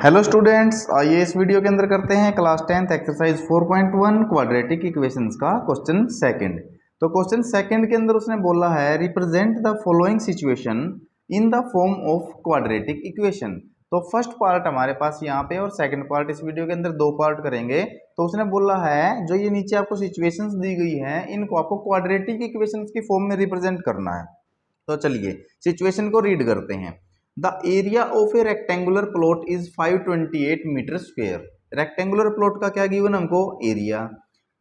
Hello students, आइए इस video के अंदर करते हैं class 10th exercise 4.1 quadratic equations का क्वेश्चन सेकंड। तो क्वेश्चन सेकंड के अंदर उसने बोला है represent the following situation in the form of quadratic equation. तो फर्स्ट पार्ट हमारे पास यहाँ पे और सेकंड पार्ट इस वीडियो के अंदर दो पार्ट करेंगे। तो उसने बोला है जो ये नीचे आपको सिचुएशंस दी गई है इनको आपको क्वाड्रेटिक इक्वेशंस की फॉर्म में रिप्रेजेंट करना है। तो चलिए सिचुएशन को रीड करते हैं। The area of a rectangular plot is 528 metre square. Rectangular plot का क्या गिवन हमको area.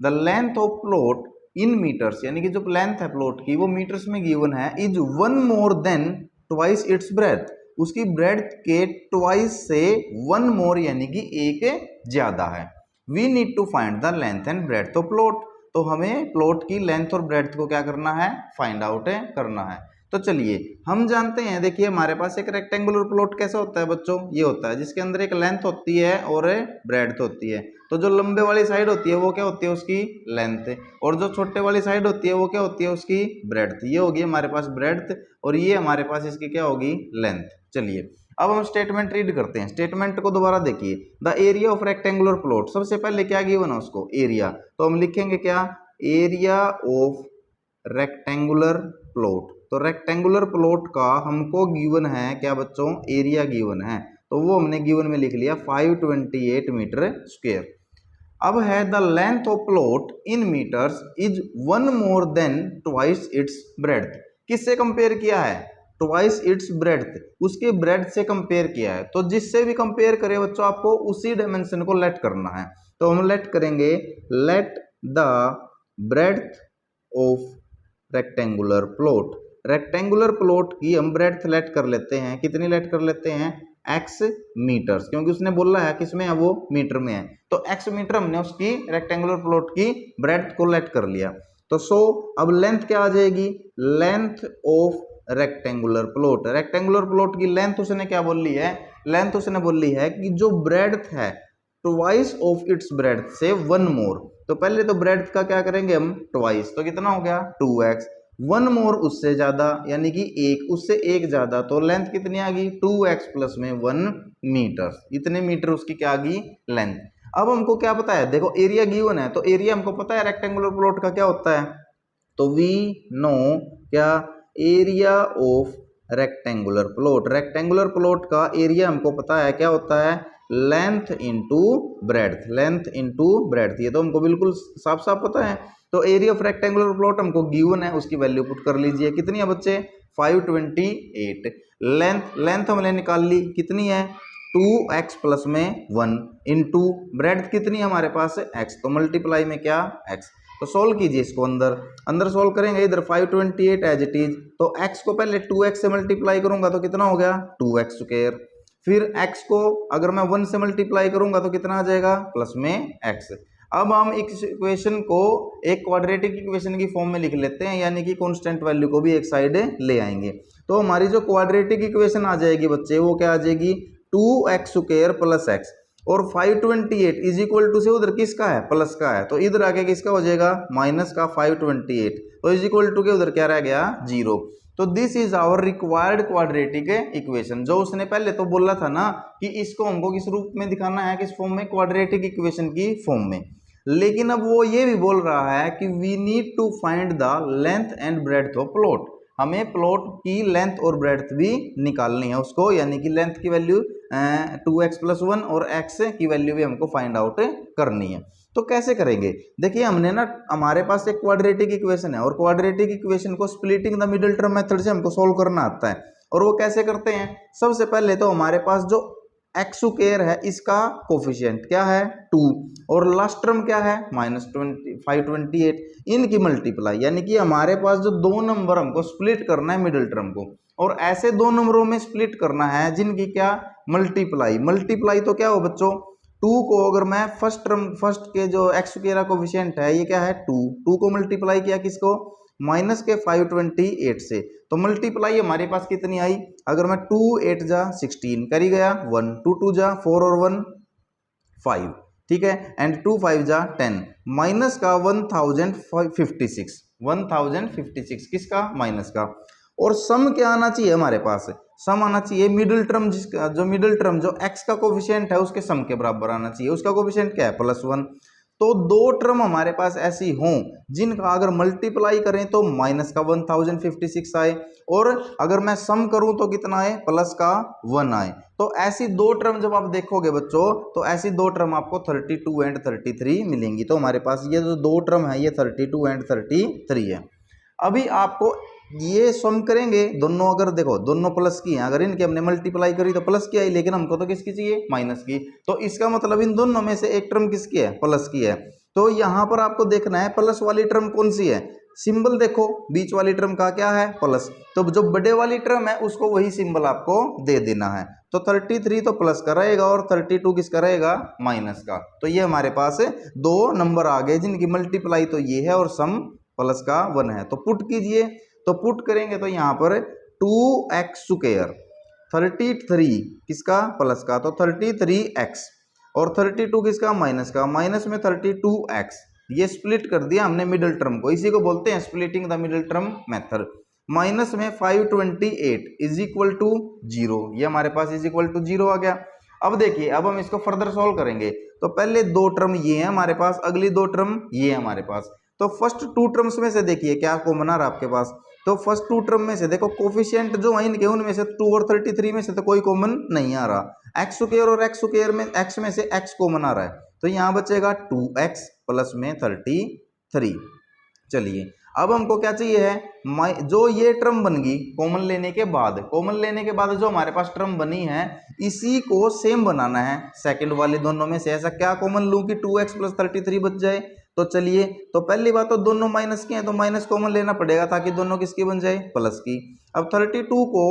The length of plot in metres, यानी कि जो लेंथ है प्लॉट की वो मीटर्स में गिवन है, is one more than twice its breadth. उसकी ब्रेथ के ट्वाइस से वन मोर यानी कि एक ज्यादा है। We need to find the length and breadth of plot. तो हमें प्लॉट की लेंथ और ब्रेथ को क्या करना है, फाइंड आउट करना है। तो चलिए हम जानते हैं, देखिए हमारे पास एक रेक्टेंगुलर प्लॉट कैसा होता है बच्चों, ये होता है जिसके अंदर एक लेंथ होती है और ब्रेड्थ होती है। तो जो लंबे वाली साइड होती है वो क्या होती है, उसकी लेंथ, और जो छोटे वाली साइड होती है वो क्या होती है, उसकी ब्रेड्थ। ये होगी हमारे पास ब्रेड्थ और ये हमारे पास इसकी क्या होगी, लेंथ। चलिए अब हम स्टेटमेंट रीड करते हैं। स्टेटमेंट को दोबारा देखिए। The area of rectangular plot, सबसे पहले क्या गिवन है उसको, एरिया। तो हम लिखेंगे क्या, एरिया ऑफ रेक्टेंगुलर प्लॉट। तो रेक्टेंगुलर प्लॉट का हमको गिवन है क्या बच्चों, एरिया गिवन है। तो वो हमने गिवन में लिख लिया 528 मीटर स्क्वायर। अब है the length of plot in metres is one more than twice its breadth. किससे कंपेयर किया है, ट्वाइस इट्स ब्रेड्थ, उसके ब्रेड्थ से कंपेयर किया है। तो जिससे भी कंपेयर करे बच्चों आपको उसी डायमेंशन को लेट करना है। तो हम लेट करेंगे, let the breadth of rectangular plot. Rectangular plot की हम ब्रेड्थ लेट कर लेते हैं, कितनी लेट कर लेते हैं, x मीटर्स, क्योंकि उसने बोला है किसमें है, वो मीटर में है। तो x मीटर हमने उसकी रेक्टेंगुलर प्लॉट की ब्रेड्थ को लेट कर लिया। तो अब लेंथ क्या आ जाएगी, length of rectangular plot. Rectangular plot की लेंथ उसने क्या बोल ली है, लेंथ उसने बोल ली है कि जो ब्रेड्थ है ट्वाइस ऑफ इट्स ब्रेड्थ से वन मोर। तो पहले तो ब्रेड्थ का क्या करेंगे हम, ट्वाइस, तो कितना हो गया 2x, वन मोर उससे ज्यादा यानी कि एक, उससे एक ज्यादा, तो लेंथ कितनी आ गई 2x प्लस में 1 मीटर। इतने मीटर उसकी क्या आ गई, लेंथ। अब हमको क्या पता है, देखो एरिया गिवन है, तो एरिया हमको पता है रेक्टेंगुलर प्लॉट का क्या होता है। तो वी नो क्या, area of rectangular plot. Rectangular plot का एरिया हमको पता है क्या होता है, length into breadth, length into breadth. ये तो हमको बिल्कुल साफ साफ पता है। तो एरिया ऑफ रेक्टेंगुलर प्लॉट हमको गिवन है, उसकी वैल्यू पुट कर लीजिए। कितनी है बच्चे, 528। लेंथ हमने निकाल ली, कितनी है 2x प्लस में 1 इंटू ब्रेड्थ कितनी है हमारे पास x, तो मल्टीप्लाई में क्या x। तो सोल्व कीजिए इसको, अंदर सोल्व करेंगे, इधर 528 एज इट इज। तो x को पहले 2x से मल्टीप्लाई करूंगा तो कितना हो गया 2x स्क्वायर। फिर x को अगर मैं 1 से मल्टीप्लाई करूंगा तो कितना आ जाएगा, प्लस में x। अब हम इस इक्वेशन को एक क्वाड्रेटिक इक्वेशन की फॉर्म में लिख लेते हैं, यानी कि कांस्टेंट वैल्यू को भी एक साइड ले आएंगे। तो हमारी जो क्वाड्रेटिक इक्वेशन आ जाएगी बच्चे, वो क्या आ जाएगी 2x स्क्वायर प्लस x, और 528 इज इक्वल टू से उधर किसका है, प्लस का है, तो इधर आके किसका हो जाएगा, माइनस का 528, तो इज इक्वल टू के उधर क्या रह गया 0। तो this is our required quadratic equation. जो उसने पहले तो बोला था ना कि इसको हमको किस रूप में दिखाना है, किस फॉर्म में, क्वाड्रेटिक इक्वेशन की फॉर्म में। लेकिन अब वो ये भी बोल रहा है कि we need to find the length and breadth of plot. हमें प्लॉट की लेंथ और ब्रेड्थ भी निकालनी है उसको, यानी कि लेंथ की वैल्यू 2x प्लस 1 और x की वैल्यू भी हमको फाइंड आउट करनी है। तो कैसे करेंगे, देखिए हमने ना, हमारे पास एक क्वाड्रेटिक इक्वेशन है और क्वाड्रेटिक इक्वेशन को splitting the middle term method से हमको सोल्व करना आता है। और वो कैसे करते हैं, सबसे पहले तो हमारे पास जो x स्क्वायर है इसका कोफिशिएंट क्या है 2, और लास्ट टर्म क्या है -528, इनकी मल्टीप्लाई, यानी कि हमारे पास जो दो नंबर हमको स्प्लिट करना है मिडिल टर्म को, और ऐसे दो नंबरों में स्प्लिट करना है जिनकी क्या मल्टीप्लाई। तो क्या हो बच्चों, 2 को अगर मैं फर्स्ट के जो x स्क्वायर कोफिशिएंट है ये क्या है 2 को मल्टीप्लाई किया किसको, माइनस के 528 से, तो मल्टीप्लाई हमारे पास कितनी आई, अगर मैं 2 8 जा 16 करी गया 1, 2 2 जा 4 और 1 5, ठीक है, एंड 2 5 जा 10, माइनस का 1056 किसका, माइनस का। और सम क्या आना चाहिए हमारे पास, सम आना चाहिए मिडिल टर्म, जिसका जो मिडिल टर्म जो x का कोफिशिएंट है उसके सम के बराबर आना चाहिए। उसका कोफिशिएंट क्या है +1। तो दो टर्म हमारे पास ऐसी हों जिनका अगर मल्टीप्लाई करें तो माइनस का 1056 आए, और अगर मैं सम करूं तो कितना आए, प्लस का 1 आए। तो ऐसी दो टर्म जब आप देखोगे बच्चों, तो ऐसी दो टर्म आपको 32 एंड 33 मिलेंगी। तो हमारे पास ये जो दो टर्म है ये 32 एंड 33 है। अभी आपको ये सम करेंगे दोनों, अगर देखो दोनों प्लस की हैं, अगर इनकी हमने मल्टीप्लाई करी तो प्लस की आई, लेकिन हमको तो किसकी चाहिए, माइनस की। तो इसका मतलब इन दोनों में से एक टर्म किसकी है, प्लस की है। तो यहां पर आपको देखना है प्लस वाली टर्म कौन सी है, सिंबल देखो बीच वाली टर्म का क्या है, प्लस। तो जो बड़े वाली टर्म है उसको वही सिंबल आपको दे देना है। तो 33 तो प्लस का रहेगा और 32 किसका रहेगा, माइनस का। तो ये हमारे पास दो नंबर आ गए जिनकी मल्टीप्लाई तो ये है और सम प्लस का 1 है। तो पुट कीजिए, तो पुट करेंगे तो यहाँ पर 2x², 33 किसका, प्लस का, तो 33x, और 32 किसका, माइनस का, माइनस में 32x। ये स्प्लिट कर दिया हमने मिडिल टर्म को, इसी को बोलते हैं splitting the middle term method. Minus में 528 इज इक्वल टू 0, ये हमारे पास इज इक्वल टू 0 आ गया। अब देखिए, अब हम इसको फर्दर सॉल्व करेंगे। तो पहले दो टर्म ये है हमारे पास, अगली दो टर्म ये है हमारे पास। तो फर्स्ट टू टर्म्स में से देखिए क्या कॉमन आ रहा है आपके पास। तो फर्स्ट टू टर्म में से देखो कोफिशिएंट जो है इनके, उनमें से 2 और 33 में से तो कोई कॉमन नहीं आ रहा। x² और x² में x में से x कॉमन आ रहा है, तो यहाँ बचेगा 2x प्लस में 33। चलिए अब हमको क्या चाहिए है, जो ये टर्म बन गई कॉमन लेने के बाद, कॉमन लेने के बाद जो हमारे पास टर्म बनी है इसी को सेम बनाना है सेकंड वाले दोनों में से। ऐसा क्या कॉमन लूं कि 2x प्लस 33 बच जाए। तो चलिए, तो पहली बात तो दोनों माइनस के हैं तो माइनस कॉमन लेना पड़ेगा ताकि दोनों किसकी बन जाए, प्लस की। अब 32 को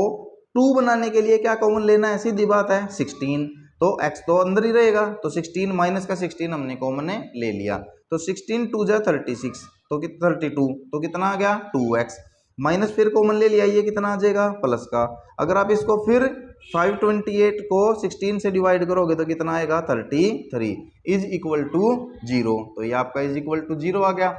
2 बनाने के लिए क्या कॉमन लेना है, सीधी बात है 16। तो x तो अंदर ही रहेगा, तो 16 माइनस का 16 हमने कॉमन ले लिया। तो 16 2 जा 36, तो 32, तो कितना आ गया 2x, माइनस फिर कॉमन ले लिया, ये कितना आ जाएगा, प्लस का। अगर आप इसको फिर 528 को 16 से डिवाइड करोगे तो कितना आएगा, 33 इज इक्वल टू 0। तो ये आपका इज इक्वल टू 0 आ गया।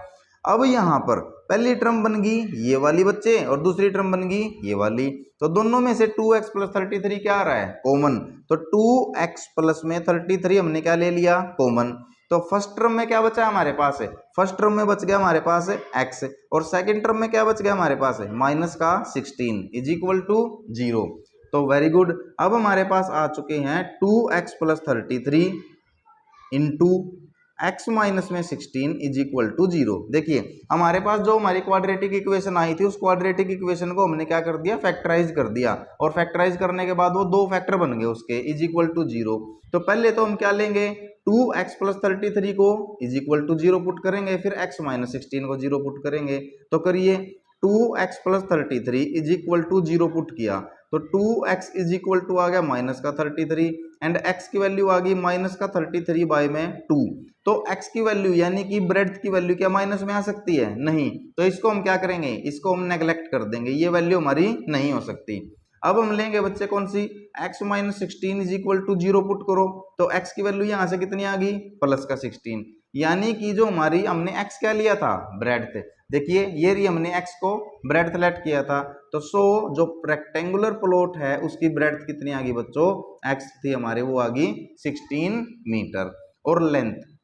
अब यहाँ पर पहली टर्म बन गई ये वाली बच्चे, और दूसरी टर्म बन गई ये वाली। तो दोनों में से 2x प्लस 33 क्या आ रहा है, कॉमन। तो 2x प्लस में 33 हमने क्या ले लिया, कॉमन। तो फर्स्ट टर्म में क्या बचा हमारे पास है, फर्स्ट टर्म में बच गया हमारे पास x, और सेकंड टर्म में क्या बच गया हमारे पास है, माइनस का 16 इज इक्वल टू 0। तो वेरी गुड, अब हमारे पास आ चुके हैं 2x plus 33 into x minus में 16 इज इक्वल टू 0। देखिए हमारे पास जो हमारी क्वाड्रेटिक इक्वेशन आई थी उस क्वाड्रेटिक इक्वेशन को हमने क्या कर दिया, फैक्टराइज कर दिया, और फैक्टराइज करने के बाद वो दो फैक्टर बन गए उसके, इज इक्वल टू 0। तो पहले तो हम क्या लेंगे, 2x प्लस 33 को इज इक्वल टू 0 पुट करेंगे, फिर x माइनस 16 को 0 पुट करेंगे। तो करिए 2x plus 33 is equal to 0 put किया, तो 2x इज इक्वल टू आ गया माइनस का 33, एंड x की वैल्यू आ गई माइनस का 33 बाय में 2। तो x की वैल्यू यानी कि ब्रेड्थ की वैल्यू क्या माइनस में आ सकती है, नहीं। तो इसको हम क्या करेंगे, इसको हम नेग्लेक्ट कर देंगे, ये वैल्यू हमारी नहीं हो सकती। अब हम लेंगे बच्चे कौन सी, x minus 16 is equal to 0 put करो, तो x की वैल्यू यहाँ से कितनी आ गई, प्लस का 16, यानी कि जो हमारी हमने x क्या लिया था, ब्रेड्थ। देखिए ये रही, हमने x को ब्रेड्थ लेट किया था। तो जो रेक्टेंगुलर प्लॉट है उसकी ब्रेड्थ कितनी आ गई बच्चों, x थी हमारे, वो आ गई 16 मीटर। और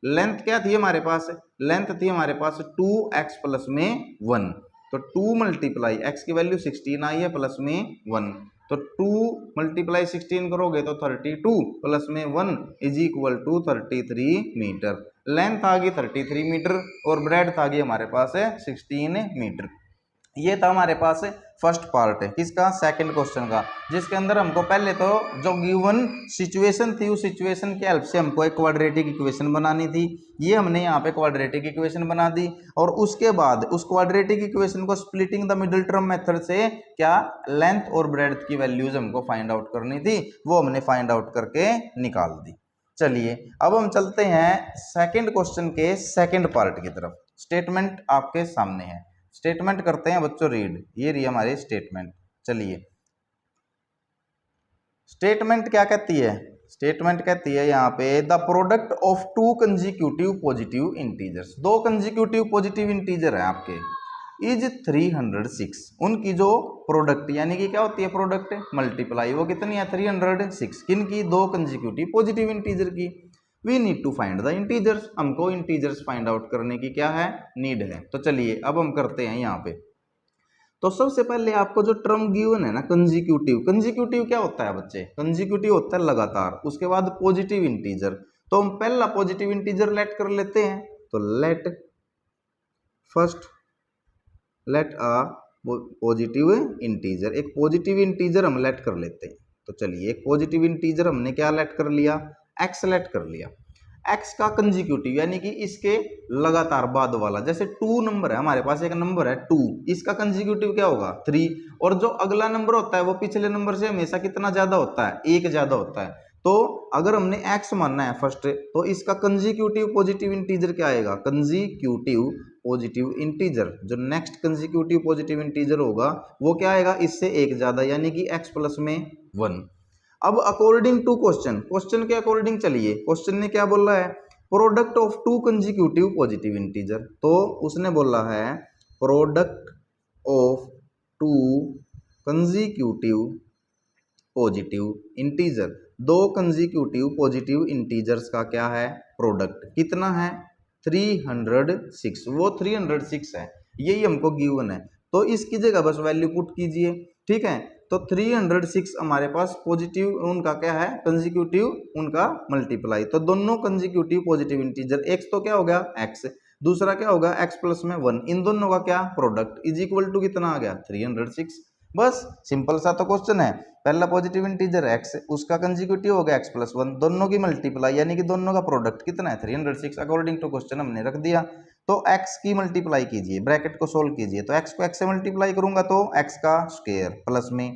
लेंथ क्या थी हमारे पास, लेंथ थी हमारे पास 2x प्लस में 1। तो 2 मल्टीप्लाई x की वैल्यू 16 आई है प्लस में 1, तो 2 मल्टीप्लाई 16 करोगे तो 32 प्लस में 1 is equal to 33 metre. Length आ गई 33 मीटर और ब्रेड्थ आ गई हमारे पास है 16 मीटर। ये था हमारे पास फर्स्ट पार्ट है किसका, सेकंड क्वेश्चन का, जिसके अंदर हमको पहले तो जो गिवन सिचुएशन थी उस सिचुएशन की हेल्प से हमको एक क्वाड्रेटिक इक्वेशन बनानी थी। ये हमने यहाँ पे क्वाड्रेटिक इक्वेशन बना दी, और उसके बाद उस क्वाड्रेटिक इक्वेशन को splitting the middle term method से क्या, लेंथ और ब्रेड्थ की वैल्यूज हमको फाइंड आउट करनी थी, वो हमने फाइंड आउट करके निकाल दी। चलिए अब हम चलते हैं सेकंड क्वेश्चन के सेकंड पार्ट की तरफ। स्टेटमेंट आपके सामने है, स्टेटमेंट करते हैं बच्चों रीड। ये रही हमारी स्टेटमेंट। चलिए स्टेटमेंट क्या कहती है, स्टेटमेंट कहती है यहाँ पे the product of to consecutive positive integers. दो कंजिक्यूटिव पॉजिटिव इंटीजर है आपके, इज 306, उनकी जो प्रोडक्ट यानी कि क्या होती है प्रोडक्ट मल्टीप्लाई, वो कितनी है 306, किन की, दो कंजिक्यूटिव पॉजिटिव इंटीजर की। We need to find the integers, हमको इंटीजर्स फाइंड आउट करने की क्या है नीड है। तो चलिए अब हम करते हैं यहाँ पे। तो सबसे पहले आपको जो टर्म गिवन है ना कंजिक्यूटिव, कंजिक्यूटिव क्या होता है बच्चे, कंजिक्यूटिव होता है लगातार, उसके बाद पॉजिटिव इंटीजर। तो हम पहला पॉजिटिव इंटीजर लेट कर लेते हैं, तो let first let a positive integer, एक पॉजिटिव इंटीजर हम लेट कर लेते हैं। तो चलिए एक पॉजिटिव इंटीजर हमने क्या लेट कर लिया, एक्स लेट कर लिया। एक्स का कंजिक्यूटिव यानी कि इसके लगातार बाद वाला, जैसे 2 नंबर है हमारे पास, एक नंबर है 2, इसका कंजिक्यूटिव क्या होगा 3, और जो अगला नंबर होता है वो पिछले नंबर से हमेशा कितना ज्यादा होता है, एक ज्यादा होता है। तो अगर हमने एक्स मानना है फर्स्ट, तो इसका कंजिक्यूटिव पॉजिटिव इंटीजर क्या आएगा, कंजिक्यूटिव पॉजिटिव इंटीजर, जो नेक्स्ट कंजिक्यूटिव पॉजिटिव इंटीजर होगा वो क्या आएगा, इससे एक ज्यादा, यानी कि x प्लस में 1। अब अकॉर्डिंग टू क्वेश्चन, क्वेश्चन के अकॉर्डिंग चलिए, क्वेश्चन ने क्या बोला है, product of to consecutive positive integer. तो उसने बोला है product of to consecutive positive integer, दो कंजिक्यूटिव पॉजिटिव इंटीजर्स का क्या है प्रोडक्ट, कितना है 306, वो 306 है, यही हमको गिवन है। तो इसकी जगह बस वैल्यू पुट कीजिए, ठीक है। तो 306 हमारे पास पॉजिटिव उनका क्या है कंजिक्यूटिव उनका मल्टीप्लाई, तो दोनों कंजिक्यूटिव पॉजिटिव इंटीजर, एक तो क्या हो गया x, दूसरा क्या होगा x प्लस में 1, इन दोनों का क्या प्रोडक्ट इज इक्वल टू कितना आ गया 306। बस सिंपल सा तो क्वेश्चन है, पहला पॉजिटिव इंटीजर x, उसका कंजिक्यूटिव हो गया x प्लस 1, दोनों की मल्टीप्लाई यानी कि दोनों का प्रोडक्ट कितना है 306, अकॉर्डिंग टू क्वेश्चन हमने रख दिया। तो x की मल्टीप्लाई कीजिए, ब्रैकेट को सोल्व कीजिए, तो x को x से मल्टीप्लाई करूंगा तो x का स्क्वायर प्लस में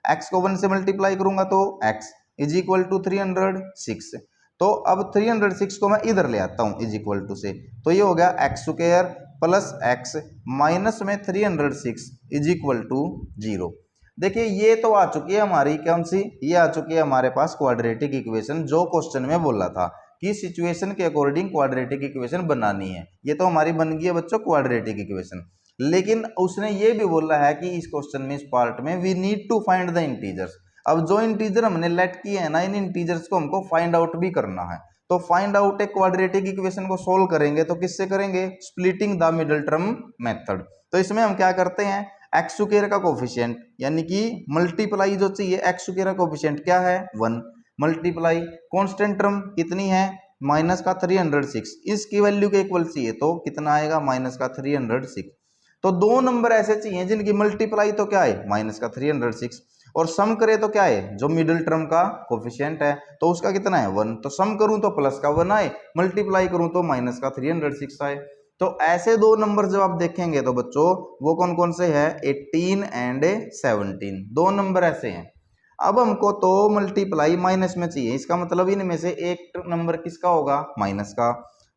x को 1 से मल्टीप्लाई करूंगा तो x इज इक्वल टू 306। तो अब 306 को मैं इधर ले आता हूं इज इक्वल टू से, तो ये हो गया x square plus x minus में 306 इज इक्वल टू 0। देखिए ये तो आ चुकी है हमारी कौन सी, ये आ चुकी है हमारे पास क्वाड्रेटिक इक्वेशन, जो क्वेश्चन में बोला था कि सिचुएशन के अकॉर्डिंग क्वाड्रेटिक इक्वेशन बनानी है, ये तो हमारी बन गई है बच्चों क्वाड्रेटिक इक्वेशन। लेकिन उसने ये भी बोला है कि इस क्वेश्चन में, इस पार्ट में, we need to find the integers. अब जो इंटीजर हमने लेट किए हैं ना, इन इंटीजर्स को हमको फाइंड आउट भी करना है। तो फाइंड आउट एक क्वाड्रेटिक इक्वेशन को सोल्व करेंगे तो किससे करेंगे, splitting the middle term method. तो इसमें हम क्या करते हैं, एक्स स्क्वायर का कोफिशिएंट यानी कि मल्टीप्लाई जो चाहिए, एक्स स्क्वायर का कोफिशिएंट क्या है 1, मल्टीप्लाई कांस्टेंट टर्म कितनी है माइनस का 306, इसकी वैल्यू के इक्वल चाहिए तो कितना आएगा माइनस का 306। तो दो नंबर ऐसे चाहिए जिनकी मल्टीप्लाई तो क्या है माइनस का 306, और सम करे तो क्या है जो मिडिल टर्म का कोफिशिएंट है तो उसका कितना है 1, तो सम करूं तो प्लस का 1 आए, मल्टीप्लाई करूं तो माइनस का 306 आए। तो ऐसे दो नंबर जब आप देखेंगे तो बच्चों वो कौन कौन से हैं 18 एंड 17, दो नंबर ऐसे हैं। अब हमको तो मल्टीप्लाई माइनस में चाहिए, इसका मतलब इनमें से एक नंबर किसका होगा माइनस का,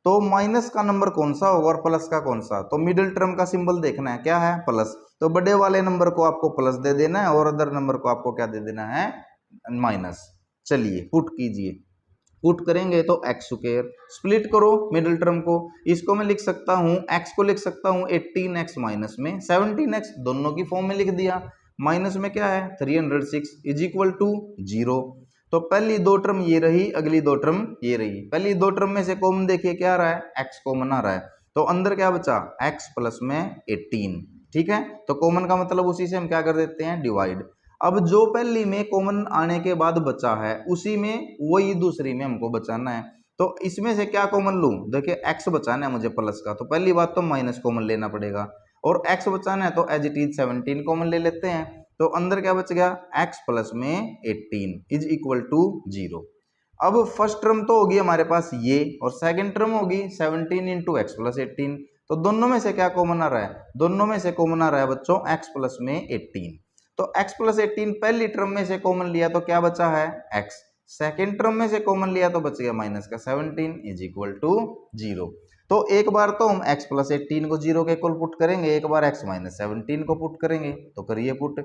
तो माइनस का नंबर कौन सा होगा और प्लस का कौन सा, तो मिडिल टर्म का सिंबल देखना है क्या है प्लस, तो बड़े वाले नंबर को आपको प्लस दे देना है और अदर नंबर को आपको क्या दे देना है माइनस। चलिए पुट कीजिए, पुट करेंगे तो एक्स स्क्वायर, स्प्लिट करो मिडिल टर्म को, इसको मैं लिख सकता हूं x को लिख सकता हूं 18x माइनस में 17x, दोनों की फॉर्म में लिख दिया, माइनस में क्या है 306 इज इक्वल टू 0। तो पहली दो टर्म ये रही, अगली दो टर्म ये रही, पहली दो टर्म में से कॉमन देखिए क्या आ रहा है x कॉमन आ रहा है, तो अंदर क्या बचा x प्लस में 18, ठीक है। तो कॉमन का मतलब उसी से हम क्या कर देते हैं डिवाइड। अब जो पहली में कॉमन आने के बाद बचा है उसी में वही दूसरी में हमको बचाना है, तो इसमें से क्या कॉमन लूं, देखिए x बचाना है मुझे प्लस का, तो पहली बात तो माइनस कॉमन लेना पड़ेगा, और x बचाना है तो एज इट इज 17 कॉमन ले लेते हैं, तो अंदर क्या बच गया x प्लस में 18 इज इक्वल टू 0। अब फर्स्ट टर्म तो होगी हमारे पास ये, और सेकंड टर्म होगी 17 इंटू एक्स प्लस 18, तो दोनों में से क्या कॉमन आ रहा है, दोनों में से कॉमन आ रहा है बच्चों x प्लस में 18, तो x प्लस 18 पहली टर्म में से कॉमन लिया तो क्या बचा है x, सेकेंड टर्म में से कॉमन लिया तो बच गया माइनस का 17 इज इक्वल टू 0। तो एक बार तो हम x प्लस 18 को 0 के इक्वल पुट करेंगे, एक बार x माइनस 17 को पुट करेंगे, तो करिए पुट,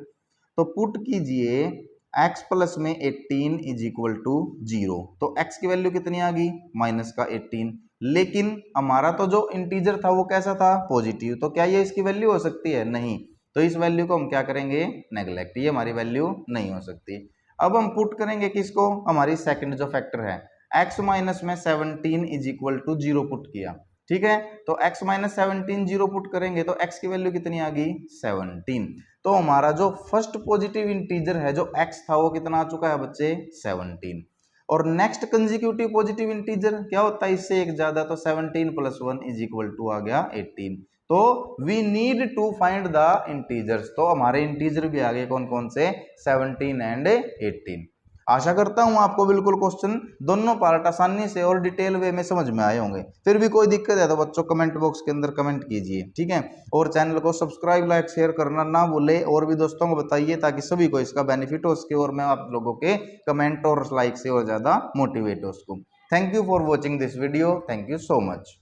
तो पुट कीजिए x प्लस में 18 इज इक्वल टू 0, तो x की वैल्यू कितनी आ गई माइनस का 18। लेकिन हमारा तो जो इंटीजर था वो कैसा था पॉजिटिव, तो क्या ये इसकी वैल्यू हो सकती है नहीं, तो इस वैल्यू को हम क्या करेंगे नेगलेक्ट, ये हमारी वैल्यू नहीं हो सकती। अब हम पुट करेंगे किसको, हमारी सेकंड जो फैक्टर है x माइनस में 17 इज इक्वल टू 0 पुट किया, ठीक है, तो x माइनस 17 0 पुट करेंगे तो x की वैल्यू कितनी आ गई 17। तो हमारा जो फर्स्ट पॉजिटिव इंटीजर है जो x था वो कितना आ चुका है बच्चे 17। और नेक्स्ट कंसेक्यूटिव पॉजिटिव इंटीजर क्या होता है इससे एक ज्यादा, तो 17 प्लस 1 इज इक्वल टू आ गया 18। तो we need to find the integers, तो हमारे इंटीजर भी आ गए कौन कौन से 17 एंड 18। आशा करता हूं आपको बिल्कुल क्वेश्चन दोनों पार्ट आसानी से और डिटेल वे में समझ में आए होंगे। फिर भी कोई दिक्कत है तो बच्चों कमेंट बॉक्स के अंदर कमेंट कीजिए, ठीक है, और चैनल को सब्सक्राइब लाइक शेयर करना ना भूले और भी दोस्तों को बताइए ताकि सभी को इसका बेनिफिट हो सके और मैं आप लोगों के कमेंट और लाइक से और ज्यादा मोटिवेट हो सकूं। Thank you for watching this video, thank you so much.